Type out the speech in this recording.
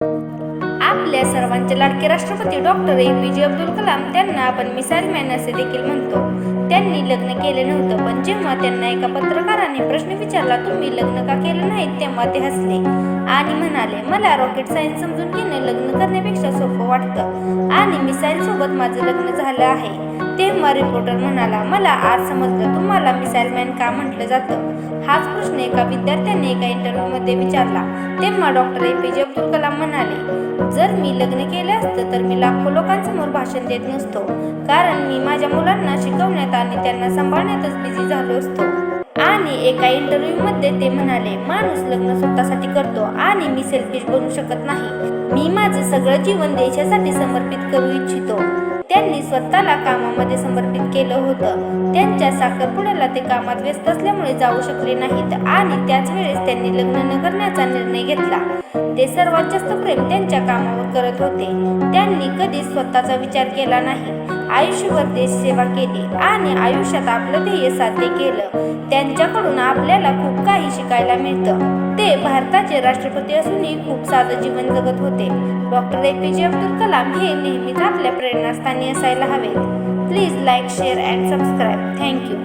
आपल्या सर्वांचे लाडके राष्ट्रपती डॉक्टर APJ अब्दुल कलाम त्यांना आपण मिसाईल मॅन असे देखील म्हणतो. त्यांनी लग्न केले नव्हतं, पण जेव्हा त्यांना एका पत्रकाराने प्रश्न विचारला, तुम्ही लग्न का केलं नाही, तेव्हा ते हसले आणि म्हणाले, मला रॉकेट सायन्स समजून घेणं लग्न करण्यापेक्षा सोपं वाटतं आणि मिसाईल सोबत माझं लग्न झालं आहे. तेव्हा रिपोर्टर म्हणाला, मला आज समजलं तुम्हाला मिसाईल मॅन का म्हटलं जातं. हाच प्रश्न एका विद्यार्थ्याने एका इंटरव्ह्यूमध्ये विचारला. तेव्हा डॉक्टर APJ अब्दुल कलाम म्हणाले, जर मी लग्न केलं असतं तर मी लाखो लोकांसमोर भाषण देत नसतो, कारण मी माझ्या मुलांना शिकवण्यात आणि त्यांना सांभाळण्यातच बिझी झालो असतो. आणि एका इंटरव्ह्यूमध्ये ते म्हणाले, माणूस लग्न स्वतःसाठी करतो आणि मी सेल्फिश बनू शकत नाही. मी माझं सगळं जीवन देशासाठी समर्पित करू इच्छितो. त्यांनी स्वतःला कामामध्ये समर्पित केलं होतं. त्यांच्या साखरपुड्याला ते कामात व्यस्त असल्यामुळे जाऊ शकले नाहीत आणि त्याच वेळेस त्यांनी लग्न न करण्याचा निर्णय घेतला. ते सर्वात जास्त प्रेम त्यांच्या कामावर करत होते. त्यांनी कधीच स्वतःचा विचार केला नाही. आयुष्यभर देशसेवा केली आणि आयुष्यात आपलं ध्येय साध्य केलं. त्यांच्याकडून आपल्याला खूप काही शिकायला मिळतं. ते भारताचे राष्ट्रपती असूनही खूप साधं जीवन जगत होते. डॉक्टर APJ अब्दुल कलाम हे नेहमीच आपल्या प्रेरणास्थानी असायला हवेत. Please like, share and subscribe. Thank you.